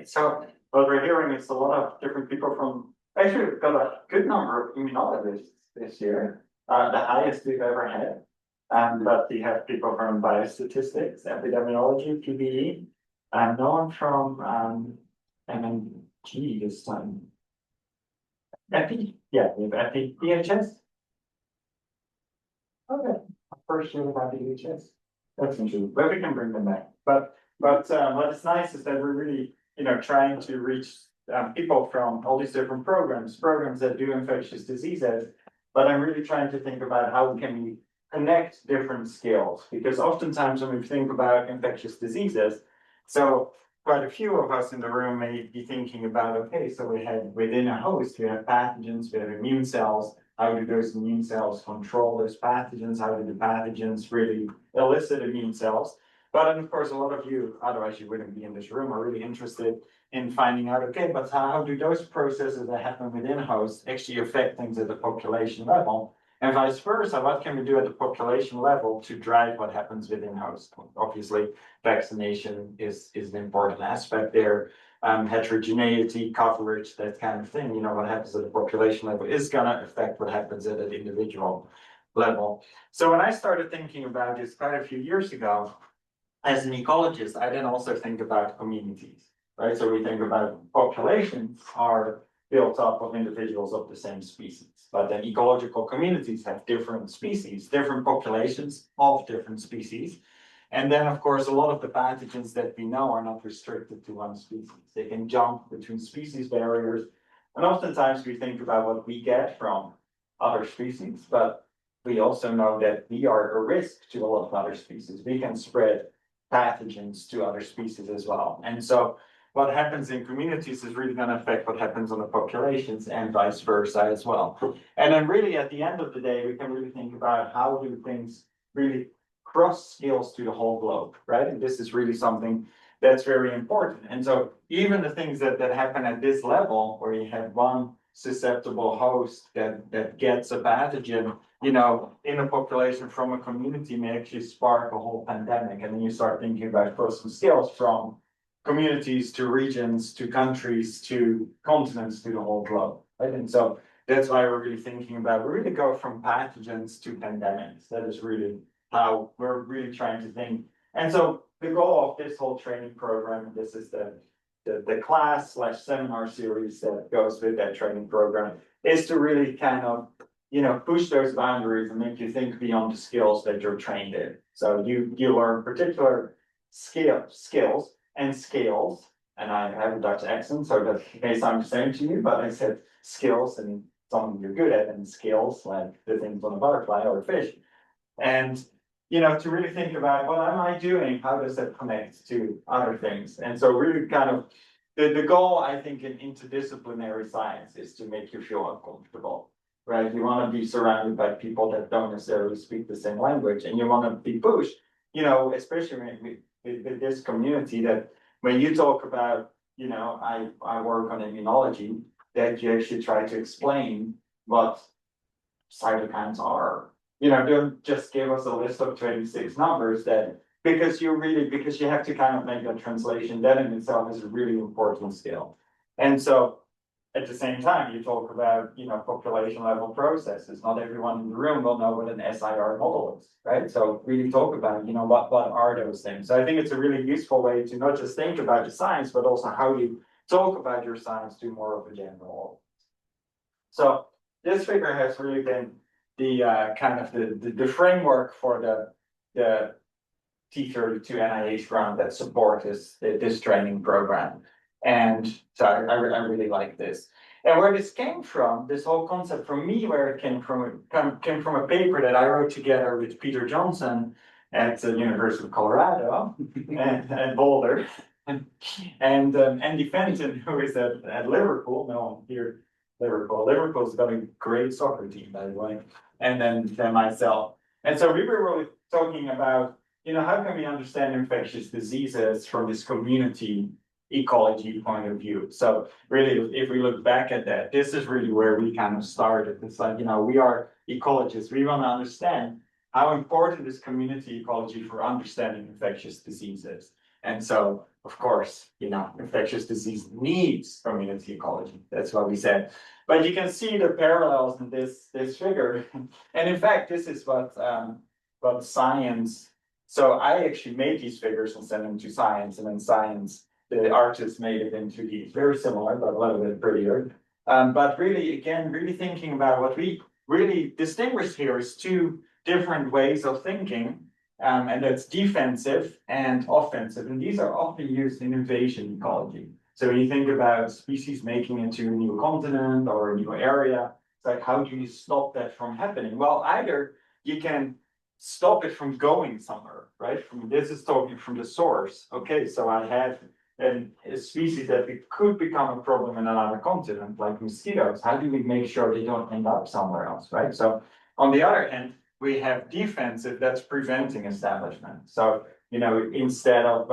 Great. So what we're hearing is a lot of different people from, actually, we've got a good number of immunologists this year, the highest we've ever had. But we have people from biostatistics, epidemiology, PBE, and no one from MNG this time. Epi? Yeah, we have Epi. DHS? Okay, first year about DHS. That's interesting, but we can bring them back. But what is nice is that we're really, trying to reach people from all these different programs that do infectious diseases. But I'm really trying to think about how can we connect different skills, because oftentimes when we think about infectious diseases, so quite a few of us in the room may be thinking about, okay, so we have within a host, we have pathogens, we have immune cells. How do those immune cells control those pathogens? How do the pathogens really elicit immune cells? But of course, a lot of you, otherwise you wouldn't be in this room, are really interested in finding out, okay, but how do those processes that happen within a host actually affect things at the population level? And vice versa, what can we do at the population level to drive what happens within host? Obviously, vaccination is an important aspect there. Heterogeneity, coverage, that kind of thing, what happens at the population level is gonna affect what happens at an individual level. So when I started thinking about this quite a few years ago, as an ecologist, I then also think about communities, right? So we think about populations are built up of individuals of the same species, but then ecological communities have different species, different populations of different species. And then, of course, a lot of the pathogens that we know are not restricted to one species. They can jump between species barriers. And oftentimes we think about what we get from other species, but we also know that we are a risk to a lot of other species. We can spread pathogens to other species as well. And so what happens in communities is really going to affect what happens on the populations and vice versa as well. And then really at the end of the day, we can really think about how do things really cross skills to the whole globe, right? And this is really something that's very important. And so even the things that happen at this level, where you have one susceptible host that gets a pathogen, in a population from a community may actually spark a whole pandemic. And then you start thinking about crossing skills from communities to regions to countries to continents to the whole globe, right? And so that's why we're really thinking about, we really go from pathogens to pandemics. That is really how we're really trying to think. And so the goal of this whole training program, this is the class/seminar series that goes with that training program, is to really kind of, push those boundaries and make you think beyond the skills that you're trained in. So you learn particular skills and scales, and I have a Dutch accent, so that may sound the same to you, but I said skills and something you're good at, and skills like the things on a butterfly or a fish. And to really think about what am I doing? How does that connect to other things? And so really kind of the goal, I think, in interdisciplinary science is to make you feel uncomfortable, right? You want to be surrounded by people that don't necessarily speak the same language, and you want to be pushed, especially with this community, that when you talk about, I work on immunology, that you actually try to explain what cytokines are. Don't just give us a list of 26 numbers because you have to kind of make that translation. That in itself is a really important skill. And so at the same time, you talk about, population level processes. Not everyone in the room will know what an SIR model is, right? So really talk about, what are those things? So I think it's a really useful way to not just think about the science, but also how you talk about your science to more of a general. So this figure has really been the kind of the framework for the T32 NIH grant that support this training program. And so I really like this. And where this came from, this whole concept for me, where it came from a paper that I wrote together with Peter Johnson at the University of Colorado and Boulder, and Andy Fenton, who is at Liverpool. No, here Liverpool's got a great soccer team, by the way. And then myself. And so we were really talking about, how can we understand infectious diseases from this community ecology point of view? So really, if we look back at that, this is really where we kind of started. It's like, we are ecologists. We want to understand how important is community ecology for understanding infectious diseases. And so of course, infectious disease needs community ecology. That's what we said. But you can see the parallels in this figure. And in fact, this is what science. So I actually made these figures and sent them to science, and then science, the artists made it into these very similar, but a little bit prettier. But really, again, really thinking about what we really distinguish here is two different ways of thinking, and that's defensive and offensive. And these are often used in invasion ecology. So when you think about species making it to a new continent or a new area, it's like, how do you stop that from happening? Well, either you can stop it from going somewhere, right? This is talking from the source. Okay, so I have a species that could become a problem in another continent, like mosquitoes. How do we make sure they don't end up somewhere else, right? So on the other hand, we have defensive, that's preventing establishment. So, instead of,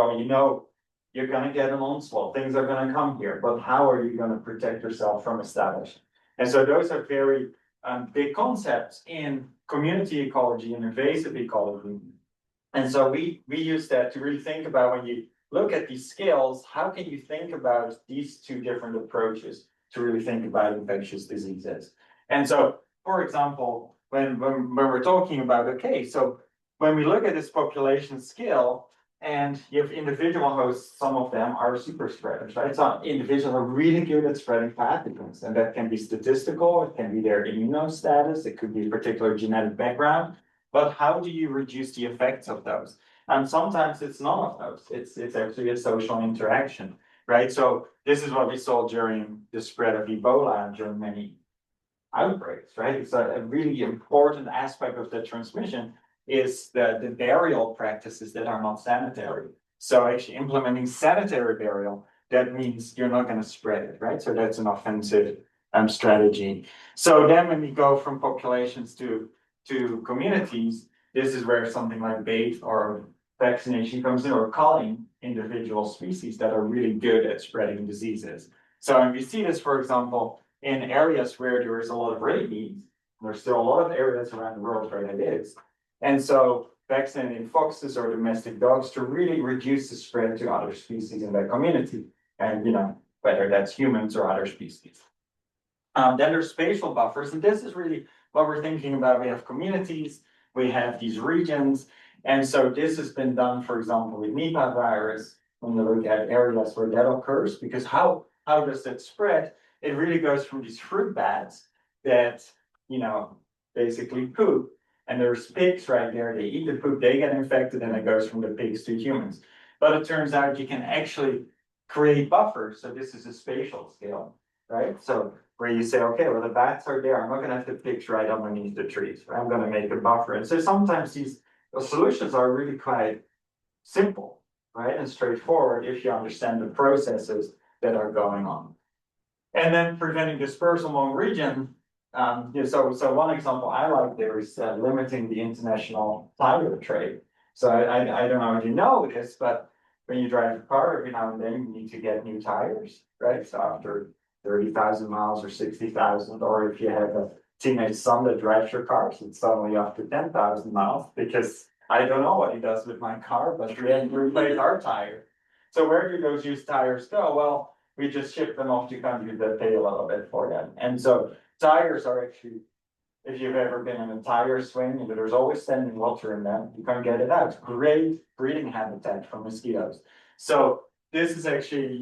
you're going to get an onslaught, things are going to come here, but how are you going to protect yourself from establishment? And so those are very big concepts in community ecology and invasive ecology. And so we use that to really think about, when you look at these scales, how can you think about these two different approaches to really think about infectious diseases? And so, for example, when we're talking about, okay, so when we look at this population scale, and you have individual hosts, some of them are super spreaders, right? So individuals are really good at spreading pathogens, and that can be statistical, it can be their immunostatus, it could be a particular genetic background, but how do you reduce the effects of those? And sometimes it's none of those, it's actually a social interaction, right? So this is what we saw during the spread of Ebola during many outbreaks, right? It's a really important aspect of the transmission is the burial practices that are not sanitary. So actually implementing sanitary burial, that means you're not going to spread it, right? So that's an offensive strategy. So then when we go from populations to communities, this is where something like bait or vaccination comes in, or culling individual species that are really good at spreading diseases. So when we see this, for example, in areas where there is a lot of rabies, there's still a lot of areas around the world where that is. And so vaccinating foxes or domestic dogs to really reduce the spread to other species in that community. And, whether that's humans or other species. Then there's spatial buffers, and this is really what we're thinking about. We have communities, we have these regions. And so this has been done, for example, with Nipah virus, when you look at areas where that occurs, because how does that spread? It really goes from these fruit bats that, basically poop. And there's pigs right there, they eat the poop, they get infected, and it goes from the pigs to humans. But it turns out you can actually create buffers. So this is a spatial scale, right? So where you say, okay, well, the bats are there, I'm not gonna have the pigs right underneath the trees, right? I'm gonna make a buffer. And so sometimes these solutions are really quite simple, right? And straightforward if you understand the processes that are going on. And then preventing dispersal among region. So one example I like there is limiting the international tire trade. So I don't know if you know this, but when you drive a car, every now and then you need to get new tires, right? So after 30,000 miles or 60,000, or if you have a teenage son that drives your car, so it's suddenly after 10,000 miles, because I don't know what he does with my car, but we have to replace our tire. So where do those used tires go? Well, we just ship them off to countries that pay a little bit for them. And so tires are actually, if you've ever been in a tire swing, there's always standing water in them, you can't get it out. Great breeding habitat for mosquitoes. So this is actually,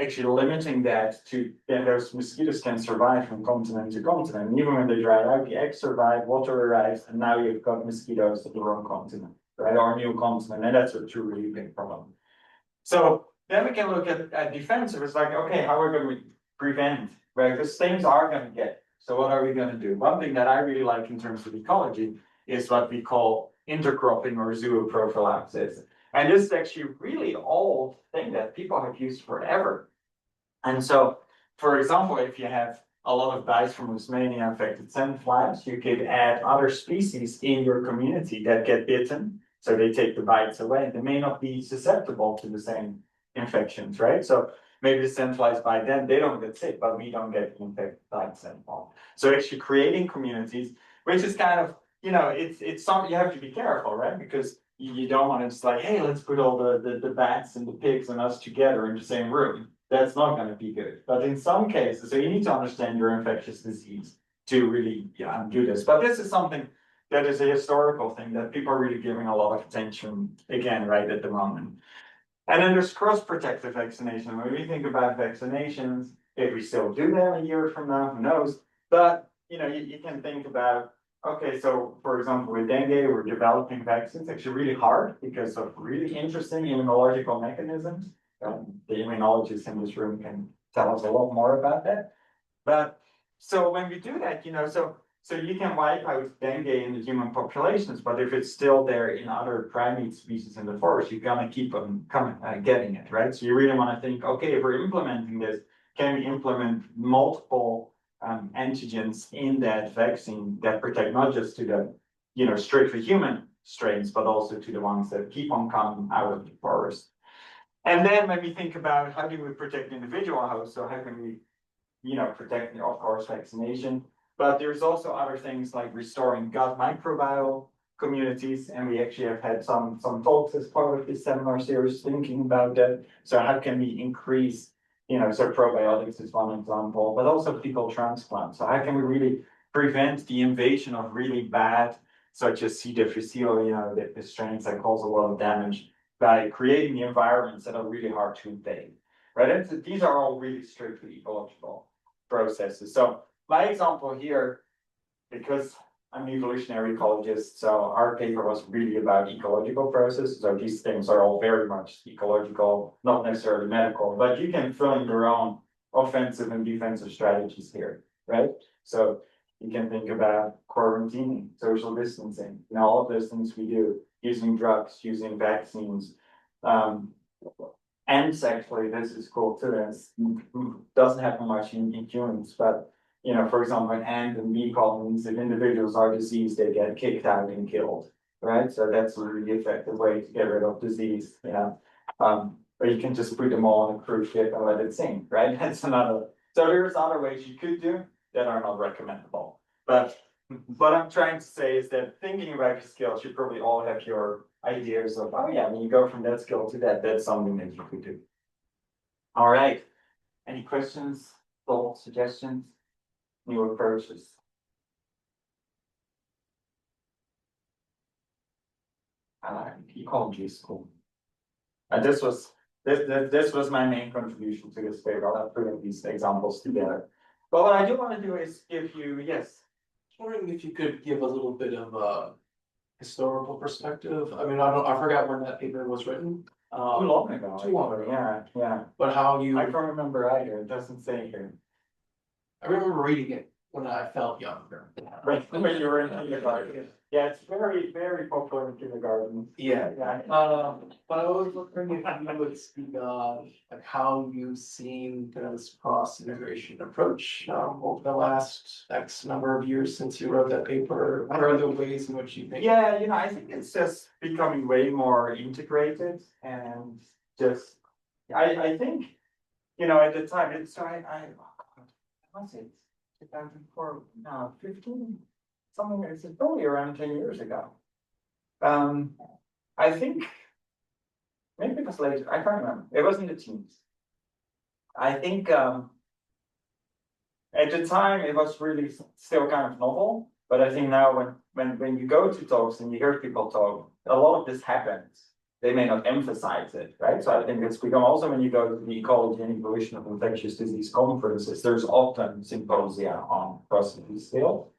actually limiting that to, those mosquitoes can survive from continent to continent. And even when they dry out, the eggs survive, water arrives, and now you've got mosquitoes at the wrong continent, right? Or a new continent, and that's a truly big problem. So then we can look at defensive. It's like, okay, how are we going to prevent, right? Because things are going to get. So what are we going to do? One thing that I really like in terms of ecology is what we call intercropping or zooprophylaxis. And this is actually a really old thing that people have used forever. And so, for example, if you have a lot of dice from Tasmania infected sandflies, you could add other species in your community that get bitten. So they take the bites away. They may not be susceptible to the same infections, right? So maybe the sandflies bite them, they don't get sick, but we don't get infected by the sandfly. So actually creating communities, which is kind of, it's something you have to be careful, right? Because you don't want to just like, hey, let's put all the bats and the pigs and us together in the same room. That's not going to be good. But in some cases, so you need to understand your infectious disease to really do this. But this is something that is a historical thing that people are really giving a lot of attention again right at the moment. And then there's cross-protective vaccination. When we think about vaccinations, if we still do them a year from now, who knows? But you can think about, okay, so for example, with dengue, we're developing vaccines actually really hard because of really interesting immunological mechanisms. The immunologists in this room can tell us a lot more about that. But so when we do that, so you can wipe out dengue in the human populations, but if it's still there in other primate species in the forest, you're gonna keep on getting it, right? So you really want to think, okay, if we're implementing this, can we implement multiple antigens in that vaccine that protect not just to the strictly human strains, but also to the ones that keep on coming out of the forest. And then when we think about how do we protect individual hosts, so how can we protect, of course, vaccination, but there's also other things like restoring gut microbiome communities, and we actually have had some talks as part of this seminar series thinking about that. So how can we increase, so probiotics is one example, but also fecal transplant. So how can we really prevent the invasion of really bad, such as C. difficile, the strains that cause a lot of damage by creating the environments that are really hard to invade, right? And these are all really strictly ecological processes. So my example here, because I'm an evolutionary ecologist, so our paper was really about ecological processes. So these things are all very much ecological, not necessarily medical, but you can fill in your own offensive and defensive strategies here, right? So you can think about quarantining, social distancing, all of those things we do, using drugs, using vaccines. And actually, this is cool too, and doesn't happen much in humans, but for example, in ant and bee colonies, if individuals are diseased, they get kicked out and killed, right? So that's a really effective way to get rid of disease, or you can just put them all on a cruise ship and let it sink, right? That's another. So there's other ways you could do that are not recommendable. But what I'm trying to say is that thinking about your skills, you probably all have your ideas of, oh yeah, when you go from that skill to that, that's something that you could do. All right. Any questions, thoughts, suggestions, new approaches? Ecology is cool. And this was my main contribution to this paper. I'll put these examples together. But what I do want to do is give you, yes. Wondering if you could give a little bit of a historical perspective. I mean, I forgot when that paper was written. Too long ago. Too long ago. Yeah. But how you? I can't remember either. It doesn't say here. I remember reading it when I felt younger. Right, when you were in kindergarten. Yeah, it's very, very popular in kindergarten. Yeah. But I was wondering if you would speak on like how you've seen kind of this cross integration approach over the last X number of years since you wrote that paper. What are the ways in which you think? Yeah, I think it's just becoming way more integrated and just I think, at the time it's what's it? 2004, no, 15, something, it's probably around 10 years ago. I think maybe it was later, I can't remember. It was in the teens. I think at the time it was really still kind of novel, but I think now when you go to talks and you hear people talk, a lot of this happens. They may not emphasize it, right? So I think it's become also when you go to the ecology and evolution of infectious disease conferences, there's often symposia on processes still.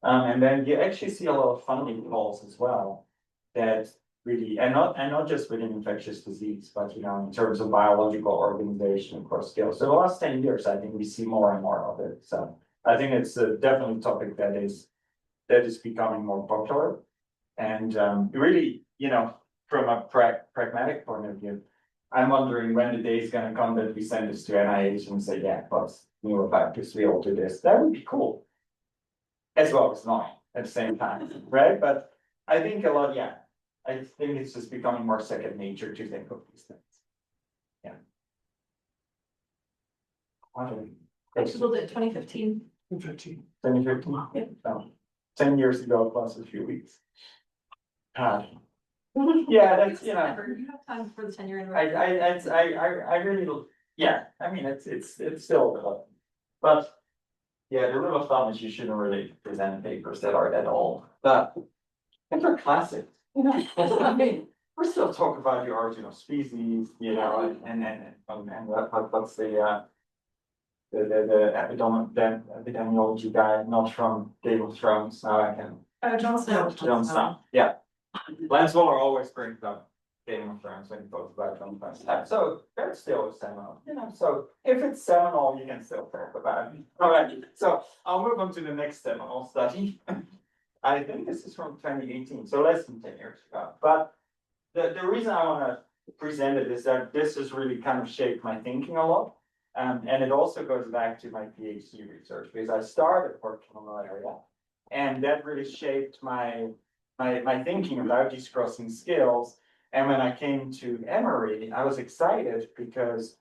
And then you actually see a lot of funding calls as well that really, and not just within infectious disease, but in terms of biological organization across scale. So the last 10 years, I think we see more and more of it. So I think it's definitely a topic that is becoming more popular. And really, from a pragmatic point of view, I'm wondering when the day is going to come that we send this to NIH and say, yeah, plus newer factors, we all do this. That would be cool. As well as annoying at the same time, right? But I think I think it's just becoming more second nature to think of these things. Yeah. Actually built it in 2015. 2015. Yeah. So 10 years ago plus a few weeks. Yeah, that's, you know, Whatever, you have time for the 10-year I, anniversary. I really, yeah, I mean, it's still, but. Yeah, the rule of thumb is you shouldn't really present papers that are that old, but if they're classics, you know, I mean, we're still talking about the origin of species, you know, and what's the epidemiology guy, not from Game of Thrones, now I can. Oh, Jon Snow. Jon Snow, yeah. Lance Waller always brings up Game of Thrones when he talks about Jon Snow. So that's still a seminal, you know, so if it's seminal, you can still talk about it. All right, so I'll move on to the next seminal study. I think this is from 2018, so less than 10 years ago. But the reason I want to present it is that this has really kind of shaped my thinking a lot. And it also goes back to my PhD research because I started working on malaria, and that really shaped my thinking about these crossing skills. And when I came to Emory, I was excited because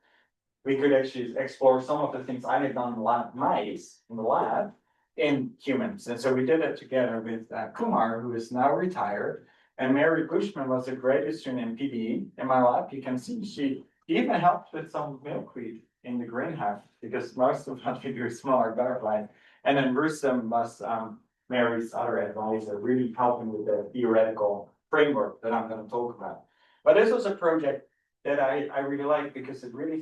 we could actually explore some of the things I had done in mice in the lab in humans. And so we did it together with Kumar, who is now retired. And Mary Bushman was a graduate student in PDE in my lab. You can see she even helped with some milkweed in the greenhouse because most of what we do is smaller butterflies. And then Rustam was Mary's other advisor, really helping with the theoretical framework that I'm going to talk about. But this was a project that I really like because it really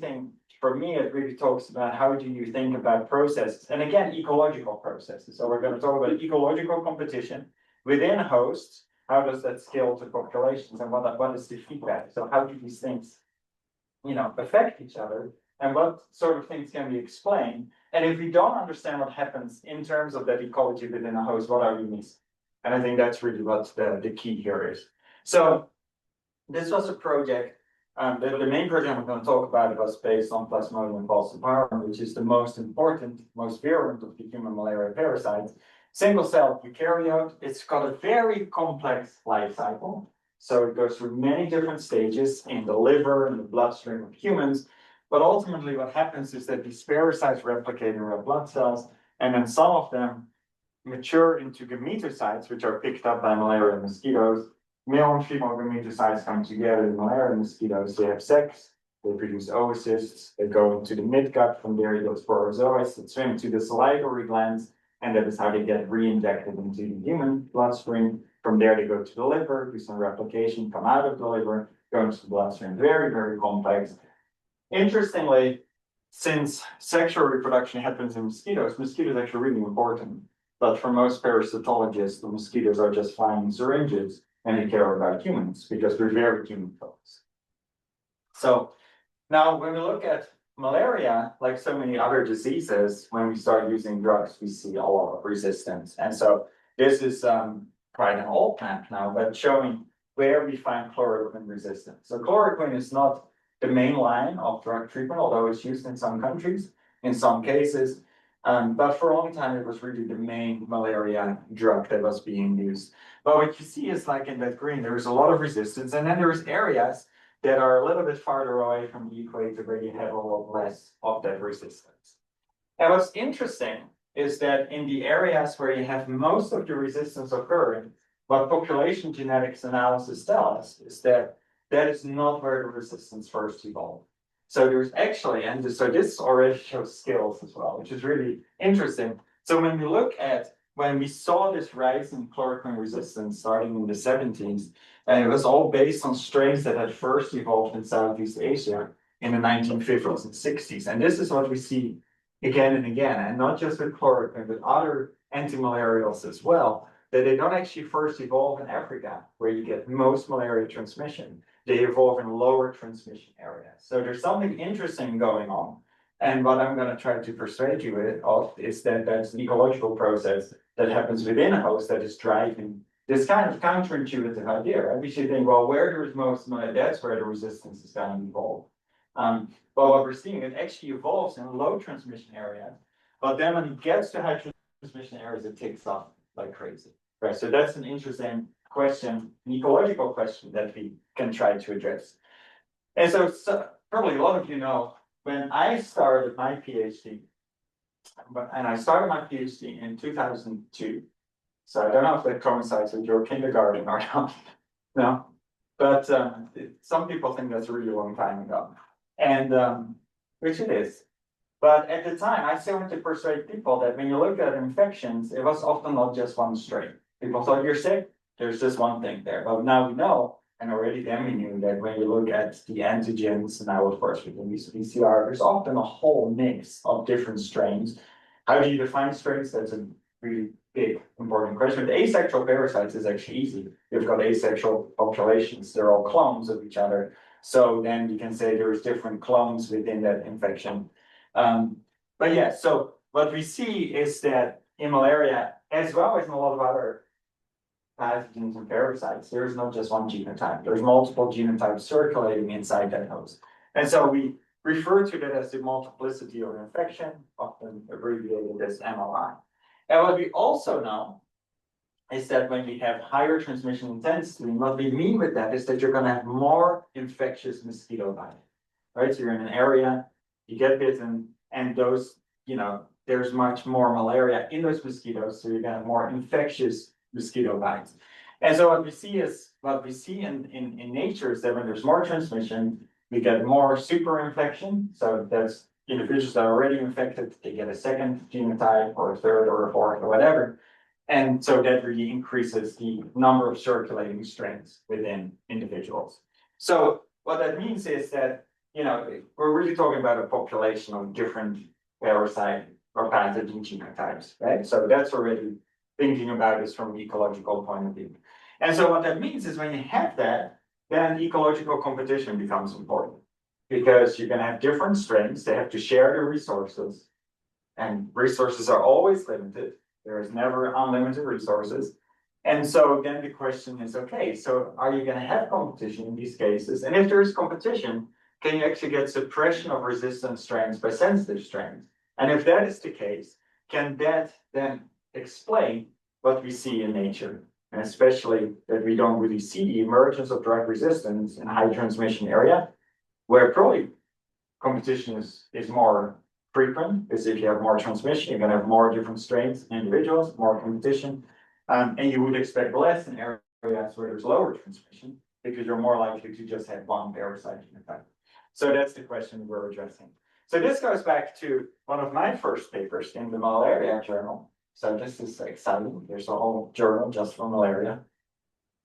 for me, it really talks about how do you think about processes, and again, ecological processes. So we're going to talk about ecological competition within hosts. How does that scale to populations, and what is the feedback? So how do these things, you know, affect each other, and what sort of things can be explained? And if we don't understand what happens in terms of that ecology within a host, what are we missing? And I think that's really what the key here is. So this was a project. The main project I'm going to talk about was based on Plasmodium falciparum, which is the most important, most virulent of the human malaria parasites. Single-cell eukaryote. It's got a very complex life cycle. So it goes through many different stages in the liver and the bloodstream of humans. But ultimately what happens is that these parasites replicate in red blood cells, and then some of them mature into gametocytes, which are picked up by malaria mosquitoes. Male and female gametocytes come together in malaria mosquitoes. They have sex, they produce oocysts, they go into the midgut. From there, you go sporozoites that swim to the salivary glands, and that is how they get re-injected into the human bloodstream. From there, they go to the liver, do some replication, come out of the liver, go into the bloodstream. Very, very complex. Interestingly, since sexual reproduction happens in mosquitoes are actually really important. But for most parasitologists, the mosquitoes are just flying syringes, and they care about humans because we're very human focused. So now when we look at malaria, like so many other diseases, when we start using drugs, we see a lot of resistance. And so this is quite an old map now, but showing where we find chloroquine resistance. So chloroquine is not the main line of drug treatment, although it's used in some countries, in some cases. But for a long time, it was really the main malaria drug that was being used. But what you see is like in that green, there is a lot of resistance, and then there's areas that are a little bit farther away from the equator where you have a lot less of that resistance. And what's interesting is that in the areas where you have most of the resistance occurring, what population genetics analysis tell us is that that is not where the resistance first evolved. So there's actually, and so this already shows skills as well, which is really interesting. So when we look at when we saw this rise in chloroquine resistance starting in the 70s, and it was all based on strains that had first evolved in Southeast Asia in the 1950s and 60s. And this is what we see again and again, and not just with chloroquine, but other antimalarials as well, that they don't actually first evolve in Africa, where you get most malaria transmission. They evolve in lower transmission areas. So there's something interesting going on. And what I'm going to try to persuade you of is that that's an ecological process that happens within a host that is driving this kind of counterintuitive idea, right? We should think, well, where there's most, that's where the resistance is going to evolve. But what we're seeing, it actually evolves in low transmission areas. But then when it gets to high transmission areas, it takes off like crazy, right? So that's an interesting question, an ecological question that we can try to address. And so probably a lot of you know, when I started my PhD, and I started my PhD in 2002. So I don't know if that coincides with your kindergarten or not. No? But some people think that's a really long time ago, and which it is. But at the time, I still had to persuade people that when you look at infections, it was often not just one strain. People thought you're sick, there's just one thing there. But now we know, and already then we knew that when you look at the antigens, and now of course we can use PCR, there's often a whole mix of different strains. How do you define strains? That's a really big, important question. With asexual parasites is actually easy. You've got asexual populations, they're all clones of each other. So then you can say there's different clones within that infection. But yeah, so what we see is that in malaria, as well as in a lot of other pathogens and parasites, there's not just one genotype. There's multiple genotypes circulating inside that host. And so we refer to that as the multiplicity of infection, often abbreviated as MLI. And what we also know is that when we have higher transmission intensity, what we mean with that is that you're going to have more infectious mosquito bites, right? So you're in an area, you get bitten, and those, there's much more malaria in those mosquitoes, so you're going to have more infectious mosquito bites. And so what we see in nature is that when there's more transmission, we get more super infection. So that's individuals that are already infected, they get a second genotype or a third or a fourth or whatever. And so that really increases the number of circulating strains within individuals. So what that means is that, we're really talking about a population of different parasite or pathogen genotypes, right? So that's already thinking about this from an ecological point of view. And so what that means is when you have that, then ecological competition becomes important because you're going to have different strains. They have to share the resources, and resources are always limited. There is never unlimited resources. And so then the question is, okay, so are you going to have competition in these cases? And if there is competition, can you actually get suppression of resistant strains by sensitive strains? And if that is the case, can that then explain what we see in nature? And especially that we don't really see the emergence of drug resistance in a high transmission area, where probably competition is more frequent, because if you have more transmission, you're going to have more different strains and individuals, more competition. And you would expect less in areas where there's lower transmission, because you're more likely to just have one parasite in effect. So that's the question we're addressing. So this goes back to one of my first papers in the malaria journal. So this is exciting. There's a whole journal just for malaria.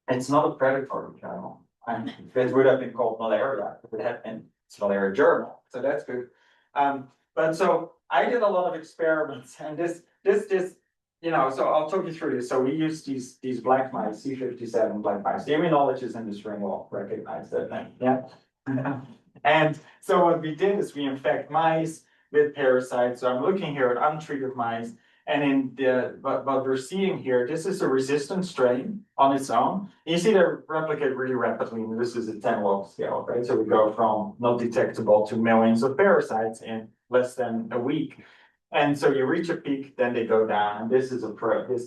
It's not a predatory journal. And it would have been called malaria if it had been. It's malaria journal. So that's good. But so I did a lot of experiments, and this, so I'll talk you through this. So we use these black mice, C57 black mice. The immunologists in this room will recognize that name. Yeah. And so what we did is we infect mice with parasites. So I'm looking here at untreated mice, and what we're seeing here, this is a resistant strain on its own. And you see they replicate really rapidly. And this is a 10-log scale, right? So we go from not detectable to millions of parasites in less than a week. And so you reach a peak, then they go down. And this is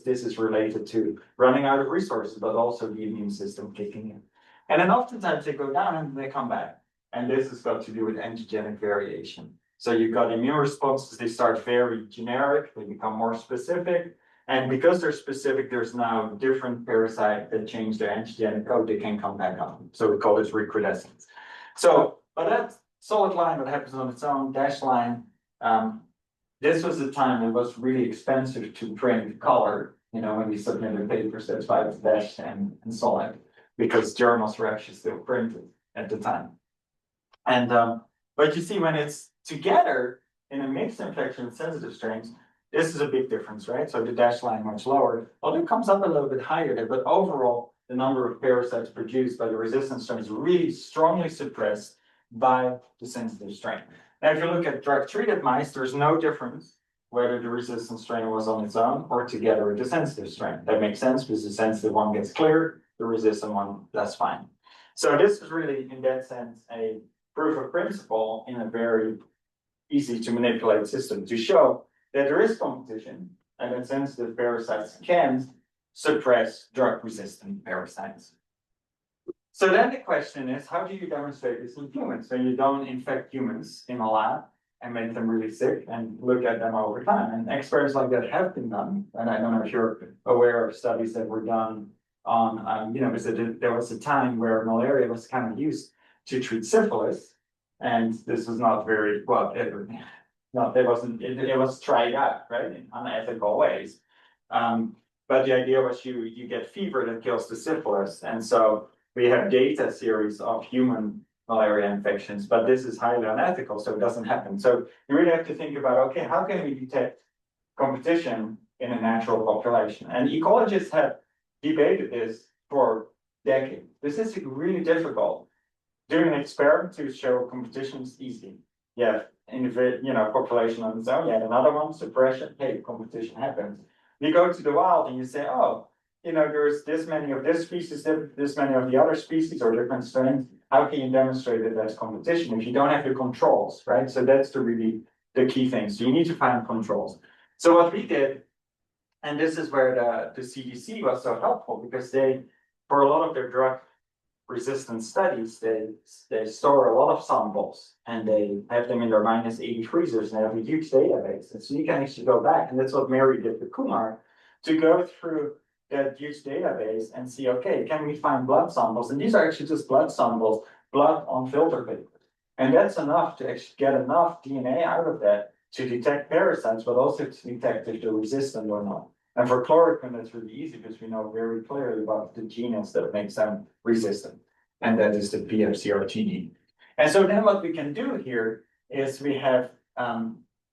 this is related to running out of resources, but also the immune system kicking in. And then oftentimes they go down and they come back. And this has got to do with antigenic variation. So you've got immune responses, they start very generic, they become more specific. And because they're specific, there's now different parasites that change their antigenic code, they can come back up. So we call this recrudescence. So, but that solid line that happens on its own, dashed line, this was the time it was really expensive to print color, when we submitted papers, that's why it's dashed and solid, because journals were actually still printed at the time. And but you see, when it's together in a mixed infection with sensitive strains, this is a big difference, right? So the dashed line much lower, although it comes up a little bit higher there, but overall, the number of parasites produced by the resistant strain is really strongly suppressed by the sensitive strain. Now, if you look at drug-treated mice, there's no difference whether the resistant strain was on its own or together with the sensitive strain. That makes sense because the sensitive one gets cleared, the resistant one, that's fine. So this is really, in that sense, a proof of principle in a very easy to manipulate system to show that there is competition and that sensitive parasites can suppress drug-resistant parasites. So then the question is, how do you demonstrate this in humans? So you don't infect humans in a lab and make them really sick and look at them over time. And experiments like that have been done. And I don't know if you're aware of studies that were done on, because there was a time where malaria was kind of used to treat syphilis. And this was not very, well, it was tried out, right, in unethical ways. But the idea was you get fever that kills the syphilis. And so we have data series of human malaria infections, but this is highly unethical, so it doesn't happen. So you really have to think about, okay, how can we detect competition in a natural population? And ecologists have debated this for decades. This is really difficult. Doing an experiment to show competition is easy. Yeah, population on its own. You have another one, suppression. Hey, competition happens. You go to the wild and you say, oh, there's this many of this species, this many of the other species or different strains. How can you demonstrate that there's competition if you don't have the controls, right? So that's really the key thing. So you need to find controls. So what we did, and this is where the CDC was so helpful, because they, for a lot of their drug resistant studies, they store a lot of samples and they have them in their -80 freezers and they have a huge database. And so you can actually go back, and that's what Mary did with Kumar, to go through that huge database and see, okay, can we find blood samples? And these are actually just blood samples, blood on filter paper. And that's enough to actually get enough DNA out of that to detect parasites, but also to detect if they're resistant or not. And for chloroquine, that's really easy because we know very clearly about the genus that makes them resistant. And that is the PFCRTD. And so then what we can do here is we have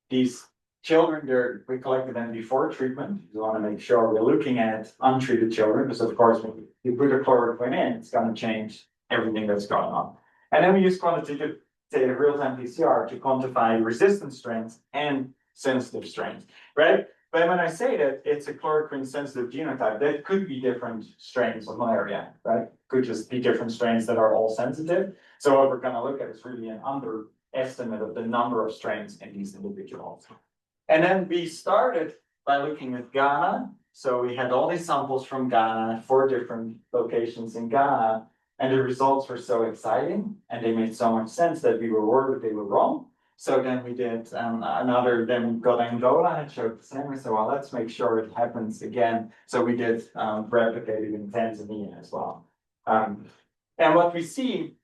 these children, we collected them before treatment. We want to make sure we're looking at untreated children, because of course, when you put a chloroquine in, it's going to change everything that's going on. And then we use quantitative real-time PCR to quantify resistant strains and sensitive strains, right? But when I say that it's a chloroquine sensitive genotype, that could be different strains of malaria, right? Could just be different strains that are all sensitive. So what we're going to look at is really an underestimate of the number of strains in these individuals. And then we started by looking at Ghana. So we had all these samples from Ghana, 4 different locations in Ghana, and the results were so exciting and they made so much sense that we were worried they were wrong. So then we did then we got Angola and it showed the same. We said, well, let's make sure it happens again. So we did replicate it in Tanzania as well. And what we see,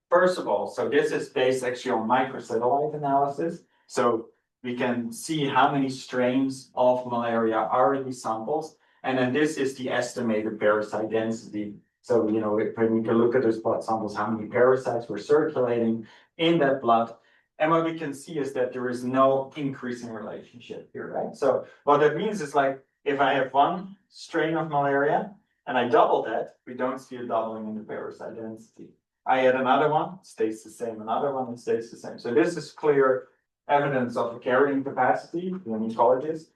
first of all, so this is based actually on microsatellite analysis. So we can see how many strains of malaria are in these samples. And then this is the estimated parasite density. So, when we can look at those blood samples, how many parasites were circulating in that blood. And what we can see is that there is no increasing relationship here, right? So what that means is, like, if I have one strain of malaria and I double that, we don't see a doubling in the parasite density. I add another one, it stays the same, another one, it stays the same. So this is clear evidence of a carrying capacity in ecologists.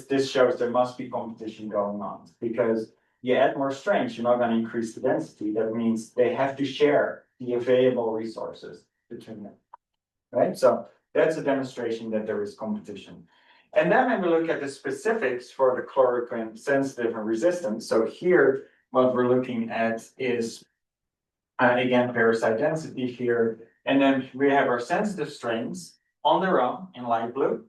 This shows there must be competition going on, because you add more strains, you're not going to increase the density. That means they have to share the available resources between them. Right, so that's a demonstration that there is competition. And then when we look at the specifics for the chloroquine sensitive and resistant, so here what we're looking at is again parasite density here, and then we have our sensitive strains on their own in light blue,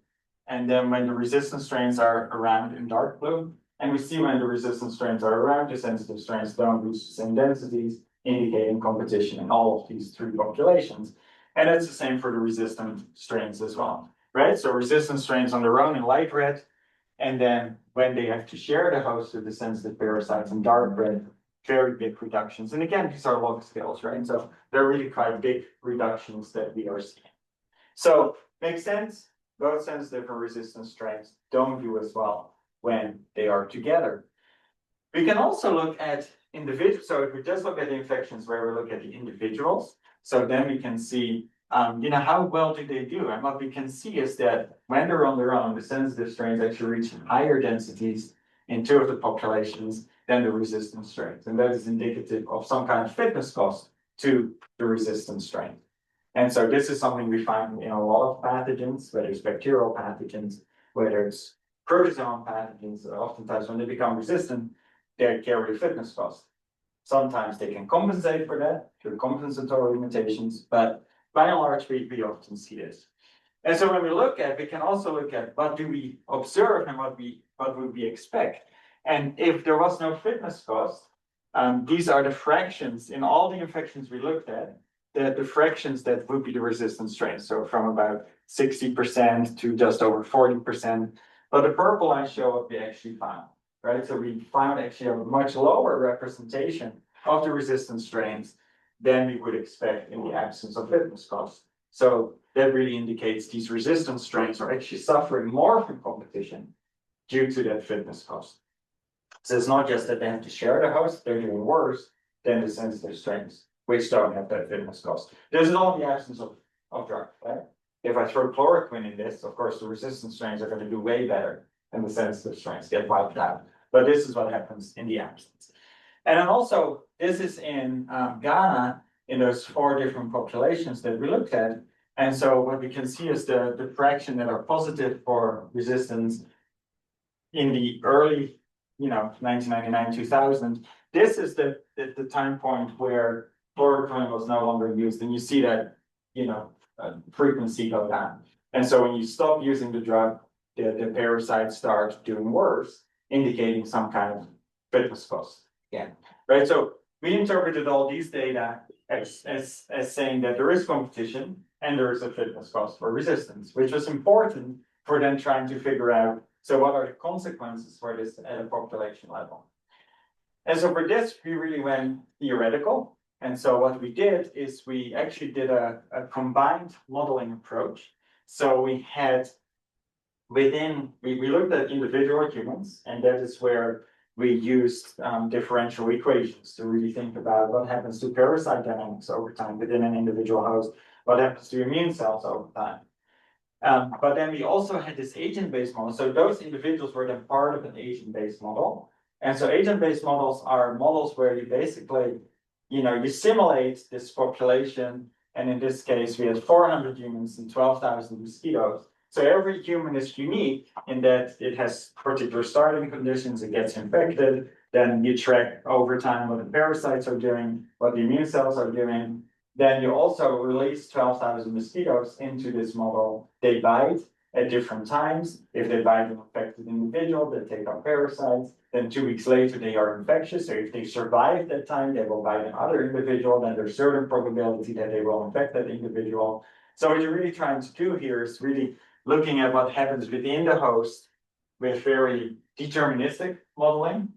and then when the resistant strains are around in dark blue, and we see when the resistant strains are around, the sensitive strains don't reach the same densities, indicating competition in all of these 3 populations. And it's the same for the resistant strains as well, right? So resistant strains on their own in light red, and then when they have to share the host with the sensitive parasites in dark red, very big reductions. And again, these are log scales, right? So they're really quite big reductions that we are seeing. So makes sense? Both sensitive and resistant strains don't do as well when they are together. We can also look at individuals. So if we just look at the infections where we look at the individuals, so then we can see, how well do they do? And what we can see is that when they're on their own, the sensitive strains actually reach higher densities in 2 of the populations than the resistant strains. And that is indicative of some kind of fitness cost to the resistant strain. And so this is something we find in a lot of pathogens, whether it's bacterial pathogens, whether it's protozoan pathogens. Oftentimes when they become resistant, they carry a fitness cost. Sometimes they can compensate for that through compensatory limitations, but by and large, we often see this. And so when we can also look at what do we observe and what would we expect. And if there was no fitness cost, these are the fractions in all the infections we looked at, the fractions that would be the resistant strains. So from about 60% to just over 40%. But the purple lines show what we actually found, right? So we found actually a much lower representation of the resistant strains than we would expect in the absence of fitness costs. So that really indicates these resistant strains are actually suffering more from competition due to that fitness cost. So it's not just that they have to share the host, they're doing worse than the sensitive strains, which don't have that fitness cost. This is all in the absence of drug, right? If I throw chloroquine in this, of course, the resistant strains are going to do way better than the sensitive strains, get wiped out. But this is what happens in the absence. And then also, this is in Ghana, in those 4 different populations that we looked at. And so what we can see is the fraction that are positive for resistance in the early, 1999, 2000. This is the time point where chloroquine was no longer used. And you see that, frequency go down. And so when you stop using the drug, the parasites start doing worse, indicating some kind of fitness cost. Yeah, right. So we interpreted all these data as saying that there is competition and there is a fitness cost for resistance, which was important for then trying to figure out, so what are the consequences for this at a population level? And so for this, we really went theoretical. And so what we did is we actually did a combined modeling approach. So we had we looked at individual humans, and that is where we used differential equations to really think about what happens to parasite dynamics over time within an individual host, what happens to immune cells over time. But then we also had this agent-based model. So those individuals were then part of an agent-based model. And so agent-based models are models where you basically, you simulate this population. And in this case, we had 400 humans and 12,000 mosquitoes. So every human is unique in that it has particular starting conditions, it gets infected, then you track over time what the parasites are doing, what the immune cells are doing. Then you also release 12,000 mosquitoes into this model. They bite at different times. If they bite an infected individual, they take up parasites. Then 2 weeks later, they are infectious. So if they survive that time, they will bite another individual. Then there's certain probability that they will infect that individual. So what you're really trying to do here is really looking at what happens within the host with very deterministic modeling.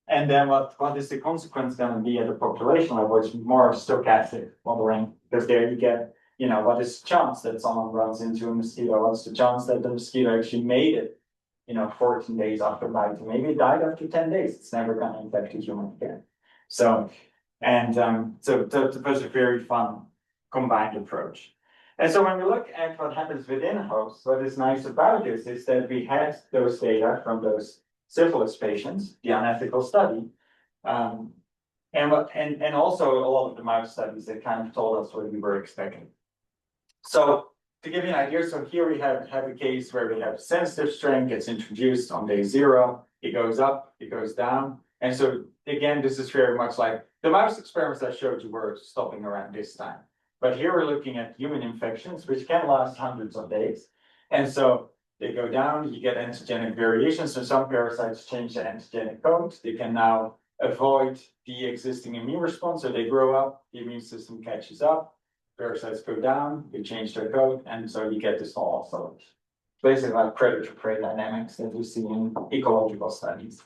And then what is the consequence going to be at the population level, which is more stochastic modeling, because there you get, what is the chance that someone runs into a mosquito? What's the chance that the mosquito actually made it, 14 days after biting? Maybe it died after 10 days. It's never going to infect a human again. So that was a very fun combined approach. And so when we look at what happens within hosts, what is nice about this is that we had those data from those syphilis patients, the unethical study, and also a lot of the mouse studies that kind of told us what we were expecting. So to give you an idea, so here we have a case where we have sensitive strain gets introduced on day 0, it goes up, it goes down. And so again, this is very much like the mouse experiments I showed you were stopping around this time. But here we're looking at human infections, which can last hundreds of days. And so they go down, you get antigenic variations. So some parasites change the antigenic code. They can now avoid the existing immune response. So they grow up, the immune system catches up, parasites go down, they change their code, and so you get this whole oscillation. Basically like predator-prey dynamics that we see in ecological studies.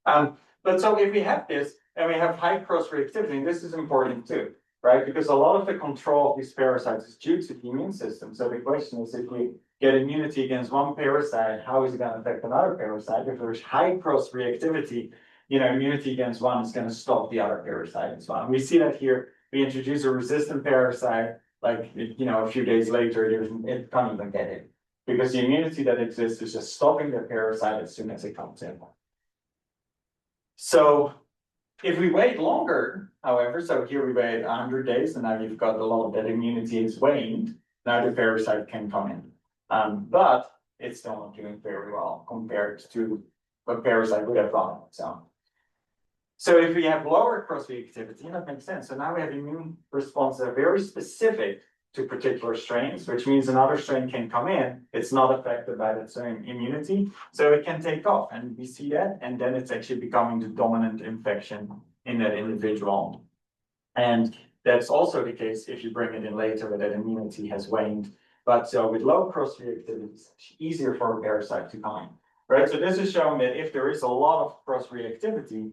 But so if we have this, and we have high cross-reactivity, and this is important too, right? Because a lot of the control of these parasites is due to the immune system. So the question is, if we get immunity against one parasite, how is it going to affect another parasite? If there's high cross-reactivity, immunity against one is going to stop the other parasite as well. And we see that here. We introduce a resistant parasite, like, a few days later, it can't even get it. Because the immunity that exists is just stopping the parasite as soon as it comes in. So if we wait longer, however, so here we wait 100 days, and now you've got a lot of that immunity is waned. Now the parasite can come in. But it's still not doing very well compared to what parasite would have done on its own. So if we have lower cross-reactivity, that makes sense. So now we have immune responses that are very specific to particular strains, which means another strain can come in, it's not affected by that same immunity, so it can take off, and we see that, and then it's actually becoming the dominant infection in that individual. And that's also the case if you bring it in later where that immunity has waned. But so with low cross-reactivity, it's easier for a parasite to come in, right? So this is showing that if there is a lot of cross-reactivity,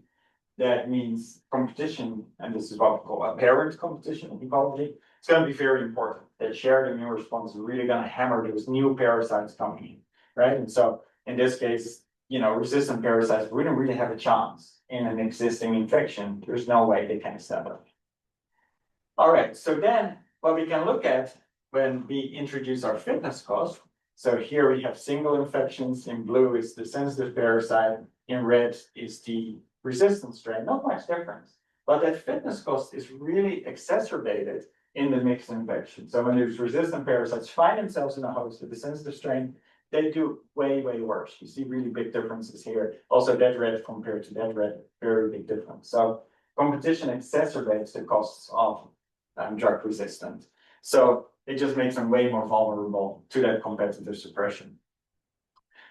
that means competition, and this is what we call apparent competition in ecology. It's going to be very important. That shared immune response is really going to hammer those new parasites coming in, right? And so in this case, resistant parasites wouldn't really have a chance in an existing infection. There's no way they can establish. All right, so then what we can look at when we introduce our fitness cost. So here we have single infections. In blue is the sensitive parasite. In red is the resistant strain. Not much difference. But that fitness cost is really exacerbated in the mixed infection. So when there's resistant parasites find themselves in a host with the sensitive strain, they do way, way worse. You see really big differences here. Also that red compared to that red, very big difference. So competition exacerbates the costs of drug resistant. So it just makes them way more vulnerable to that competitive suppression.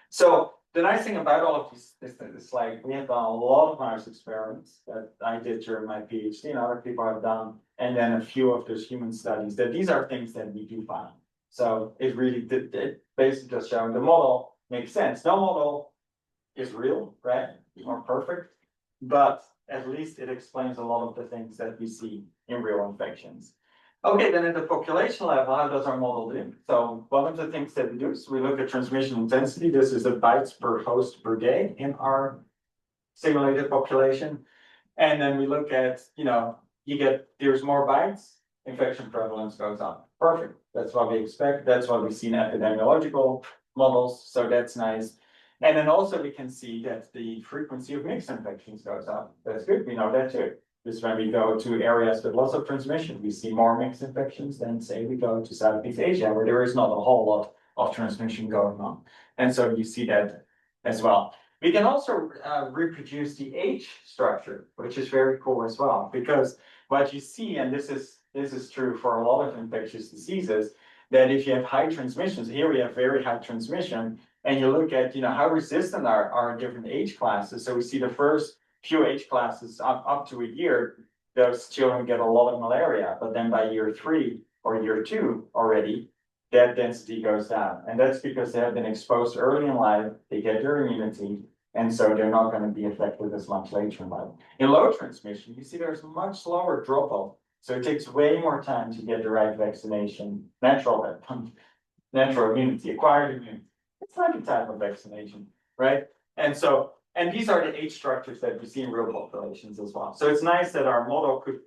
So the nice thing about all of these is that it's like we have done a lot of mouse experiments that I did during my PhD and other people have done, and then a few of those human studies, that these are things that we do find. So it really did, it basically just showing the model makes sense. No model is real, right? Or perfect, but at least it explains a lot of the things that we see in real infections. Okay, then at the population level, how does our model do? So one of the things that we do is we look at transmission intensity. This is the bites per host per day in our simulated population. And then we look at, there's more bites, infection prevalence goes up. Perfect. That's what we expect. That's what we see in epidemiological models. So that's nice. And then also we can see that the frequency of mixed infections goes up. That's good. We know that too. Because when we go to areas with lots of transmission, we see more mixed infections than say we go to Southeast Asia, where there is not a whole lot of transmission going on. And so you see that as well. We can also reproduce the age structure, which is very cool as well, because what you see, and this is true for a lot of infectious diseases, that if you have high transmissions, here we have very high transmission, and you look at how resistant are different age classes. So we see the first few age classes up to a year, those children get a lot of malaria, but then by year 3 or year 2 already, that density goes down. And that's because they have been exposed early in life, they get their immunity, and so they're not going to be affected as much later in life. In low transmission, you see there's much slower drop off. So it takes way more time to get the right vaccination, natural immunity, acquired immunity. It's like a type of vaccination, right? And these are the age structures that we see in real populations as well. So it's nice that our model could,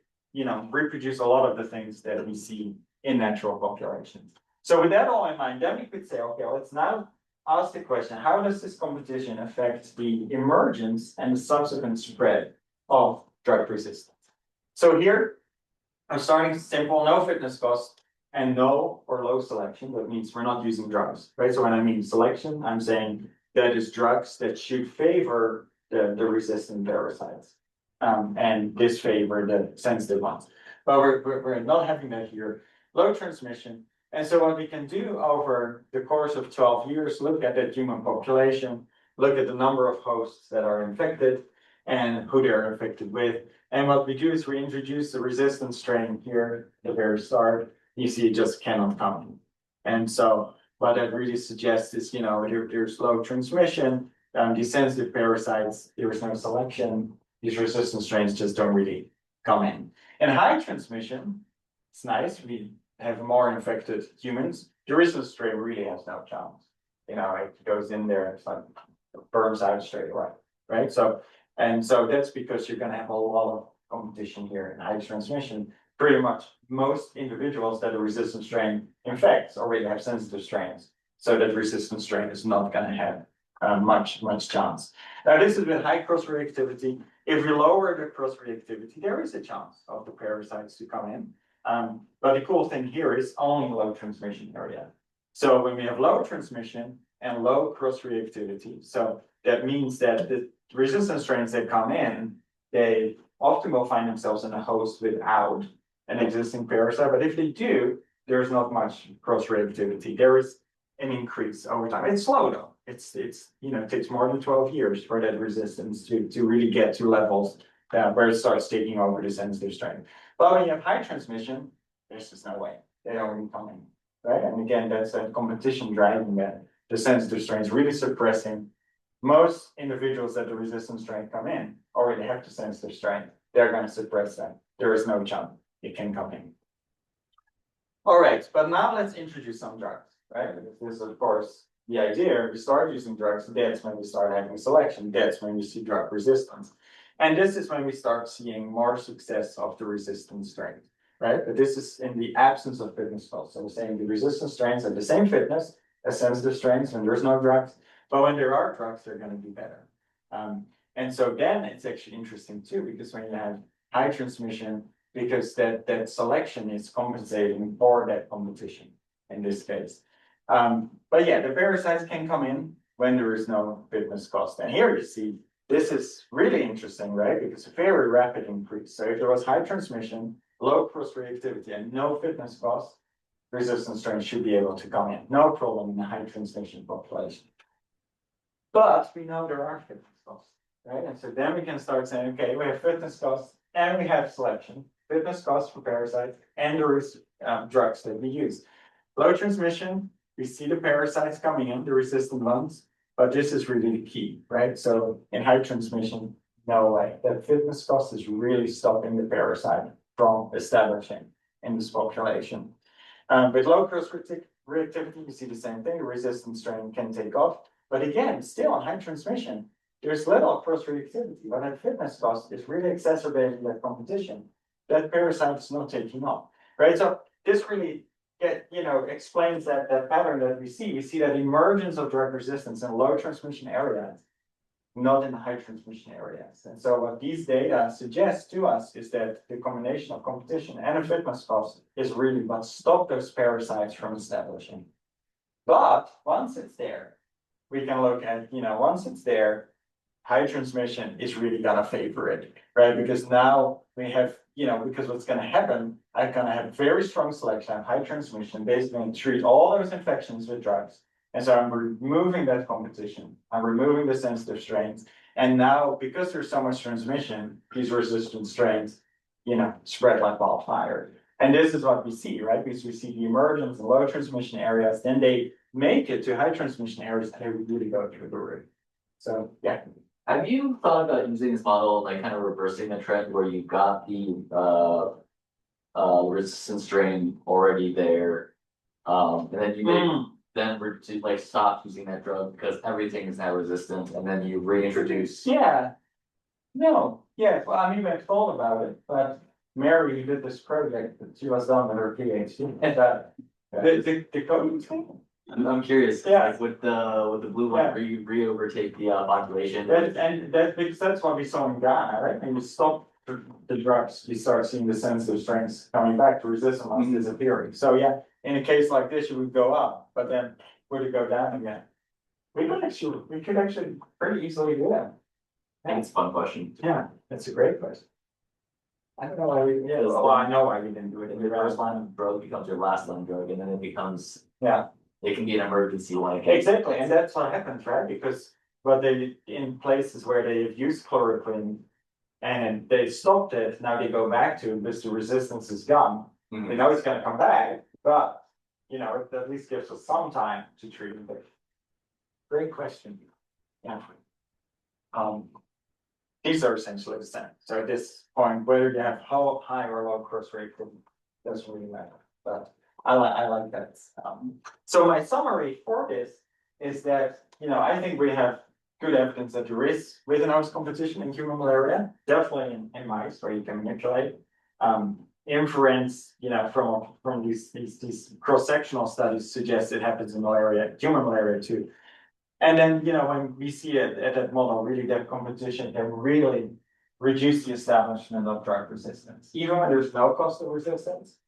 reproduce a lot of the things that we see in natural populations. So with that all in mind, then we could say, okay, let's now ask the question, how does this competition affect the emergence and the subsequent spread of drug resistance? So here, I'm starting simple, no fitness cost, and no or low selection. That means we're not using drugs, right? So when I mean selection, I'm saying that is drugs that should favor the resistant parasites and disfavor the sensitive ones. But we're not having that here. Low transmission. And so what we can do over the course of 12 years, look at that human population, look at the number of hosts that are infected and who they're infected with. And what we do is we introduce the resistant strain here at the very start. You see it just cannot come in. And so what that really suggests is, there's low transmission, these sensitive parasites, there is no selection, these resistant strains just don't really come in. In high transmission, it's nice, we have more infected humans. The resistant strain really has no chance. It goes in there, it's like, it burns out straight away, right? So that's because you're gonna have a lot of competition here in high transmission. Pretty much most individuals that a resistant strain infects already have sensitive strains. So that resistant strain is not going to have much chance. Now this is with high cross-reactivity. If you lower the cross-reactivity, there is a chance of the parasites to come in. But the cool thing here is only low transmission area. So when we have low transmission and low cross-reactivity, so that means that the resistant strains that come in, they often will find themselves in a host without an existing parasite, but if they do, there's not much cross-reactivity. There is an increase over time. It's slow though. It's, it takes more than 12 years for that resistance to really get to levels where it starts taking over the sensitive strain. But when you have high transmission, there's just no way. They already come in, right? And again, that's that competition driving that. The sensitive strains really suppressing. Most individuals that the resistant strain come in already have the sensitive strain. They're going to suppress that. There is no chance it can come in. All right, but now let's introduce some drugs, right? This is, of course, the idea. We start using drugs, that's when we start having selection. That's when we see drug resistance. And this is when we start seeing more success of the resistant strains, right? But this is in the absence of fitness costs. So we're saying the resistant strains have the same fitness as sensitive strains when there's no drugs, but when there are drugs, they're going to do better. And so then it's actually interesting too, because when you have high transmission, because that selection is compensating for that competition in this case. But yeah, the parasites can come in when there is no fitness cost. And here you see, this is really interesting, right? Because a very rapid increase. So if there was high transmission, low cross-reactivity, and no fitness cost, resistant strains should be able to come in. No problem in the high transmission population. But we know there are fitness costs, right? And so then we can start saying, okay, we have fitness costs and we have selection, fitness costs for parasites, and there is drugs that we use. Low transmission, we see the parasites coming in, the resistant ones, but this is really the key, right? So in high transmission, no way. That fitness cost is really stopping the parasite from establishing in this population. With low cross-reactivity, you see the same thing. The resistant strain can take off. But again, still in high transmission, there's little cross-reactivity. But that fitness cost is really exacerbating that competition. That parasite is not taking off, right? So this really explains that pattern that we see. We see that emergence of drug resistance in low transmission areas, not in the high transmission areas. And so what these data suggest to us is that the combination of competition and a fitness cost is really what stopped those parasites from establishing. But once it's there, we can look at, once it's there, high transmission is really gonna favor it, right? Because now we have, because what's gonna happen, I'm gonna have very strong selection, high transmission, basically going to treat all those infections with drugs. And so I'm removing that competition. I'm removing the sensitive strains. And now, because there's so much transmission, these resistant strains, spread like wildfire. And this is what we see, right? Because we see the emergence in low transmission areas, then they make it to high transmission areas and they really go through the roof. So, yeah. Have you thought about using this model, like kind of reversing the trend where you've got the resistance strain already there, and then you make stop using that drug because everything is now resistant, and then you reintroduce. Yeah. No. Yeah. Well, I mean, I've thought about it, but Mary, who did this project that she was done with her PhD, and the code thing. I'm curious. Yeah. Like with the blue one, Yeah. where you overtake the population. Because that's what we saw in Ghana, right? When you stop the drugs, you start seeing the sensitive strains coming back, the resistant ones disappearing. So yeah, in a case like this, you would go up, but then would it go down again? We could actually pretty easily do that. I think it's a fun question. Yeah, that's a great question. I don't know why we, yeah, well, I know why we didn't do it. Your first line of drug becomes your last line drug, and then it becomes, Yeah, it can be an emergency like. exactly, and that's what happens, right? Because in places where they've used chloroquine and they stopped it, now they go back to it because the resistance is gone. Mhm. We know it's gonna come back, but it at least gives us some time to treat it. Great question. Yeah. These are essentially the same. So at this point, whether you have high or low cross rate doesn't really matter. But I like that. So my summary for this is that I think we have good evidence that there is within-host competition in human malaria, definitely in mice where you can manipulate. Inference, from these cross-sectional studies suggests it happens in human malaria too. And then, when we see it at that model, really that competition can really reduce the establishment of drug resistance, even when there's no cost of resistance.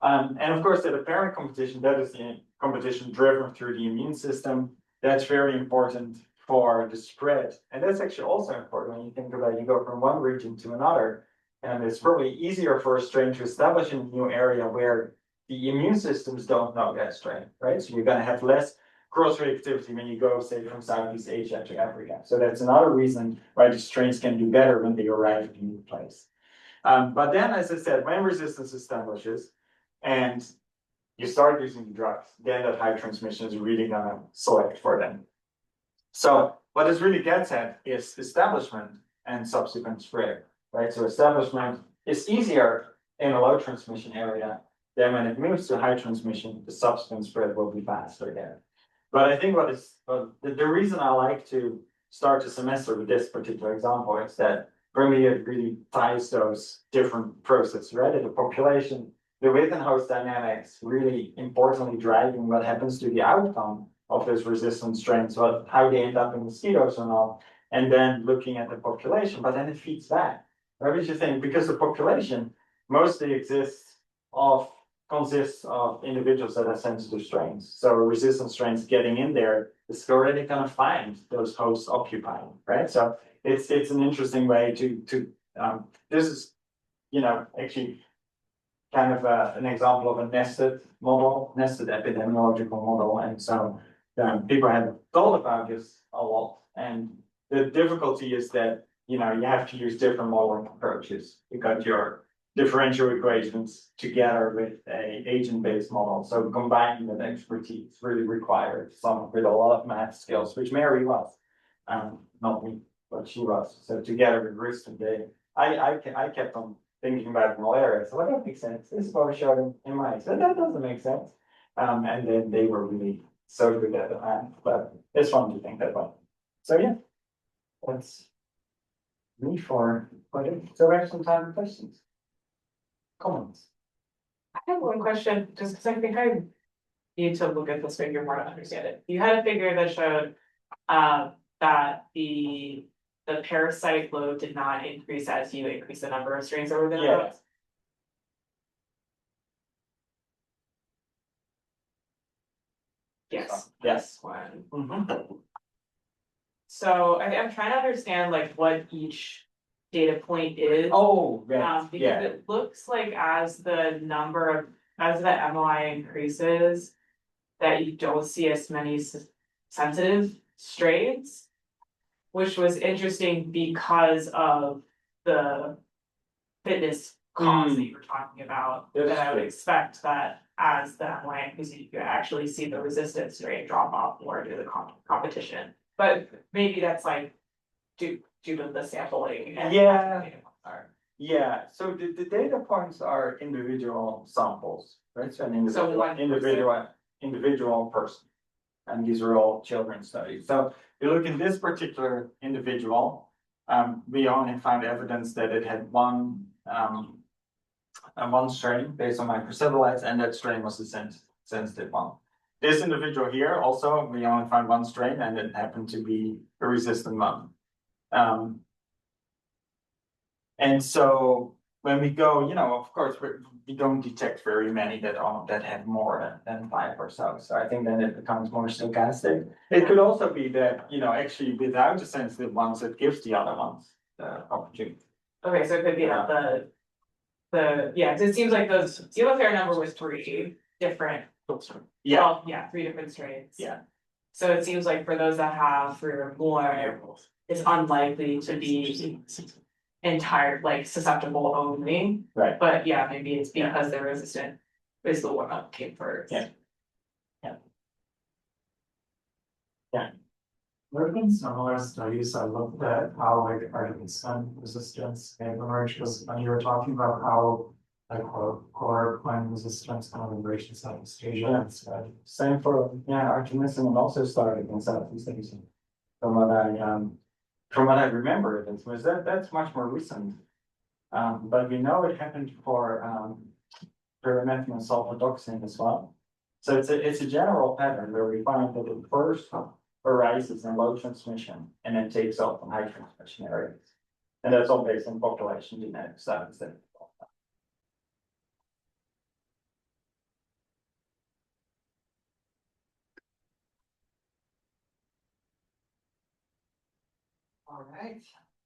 And of course, that apparent competition, that is the competition driven through the immune system. That's very important for the spread. And that's actually also important when you think about you go from one region to another. And it's probably easier for a strain to establish in a new area where the immune systems don't know that strain, right? So you're gonna have less cross-reactivity when you go, say, from Southeast Asia to Africa. So that's another reason why the strains can do better when they arrive in a new place. But then, as I said, when resistance establishes and you start using the drugs, then that high transmission is really gonna select for them. So what this really gets at is establishment and subsequent spread, right? So establishment is easier in a low transmission area. Then when it moves to high transmission, the subsequent spread will be faster again. But I think the reason I like to start the semester with this particular example is that for me, it really ties those different processes, right? In the population, the within host dynamics really importantly driving what happens to the outcome of those resistant strains, how they end up in mosquitoes or not, and then looking at the population, but then it feeds back. Right? What do you think? Because the population mostly consists of individuals that are sensitive strains. So resistant strains getting in there is already gonna find those hosts occupying, right? So it's an interesting way to this is, actually kind of an example of a nested epidemiological model. And so people have thought about this a lot. And the difficulty is that, you have to use different modeling approaches. You got your differential equations together with a agent-based model. So combining that expertise really required someone with a lot of math skills, which Mary was, not me, but she was. So together with Kristen, I kept on thinking about malaria. So that makes sense. This is what we showed in mice. That doesn't make sense. And then they were really so good at the hand, but it's fun to think that way. So yeah, that's me for it. So we have some time for questions. Comments. I have one question, just because I think I need to look at this figure more to understand it. You had a figure that showed that the parasite load did not increase as you increase the number of strains over the Yeah. Yes. Yes. One. Mm-hmm. So I'm trying to understand like what each data point is. Oh, right. Because Yeah. it looks like as the MOI increases, that you don't see as many sensitive strains, which was interesting because of the fitness costs that you were talking about. That's That I would true. expect that as the MOI increases, you could actually see the resistance strain drop off more due to the competition. But maybe that's like due to the sampling and Yeah. how the data points are. Yeah, so the data points are individual samples, right? So an So individual person. And these are all children studies. So you look in this particular individual, we only found evidence that it had one strain based on microsatellites, and that strain was the sensitive one. This individual here also, we only found one strain, and it happened to be a resistant one. And so when we go, of course, we don't detect very many that have more than 5 or so. So I think then it becomes more stochastic. It could also be that, actually without the sensitive ones, it gives the other ones the opportunity. Okay, so it could be that yeah, 'cause it seems like you have a fair number with 3 different. Yeah. Well, yeah, 3 different strains. Yeah. So it seems like for those that have 3 or more, it's unlikely to be susceptible only. Right. But yeah, maybe it's because they're resistant is the one that came first. Yeah. There have been similar studies. I looked at how like Parkinson resistance may emerge, because when you were talking about how like chloroquine resistance kind of emerged in Southeast Asia instead. Same for, artemisinin also started in Southeast Asia. From what I remember, that's much more recent. But we know it happened for pyrimethamine sulfadoxine as well. So it's a general pattern where we find that it first arises in low transmission and then takes off in high transmission areas. And that's all based on population genetic studies. All right.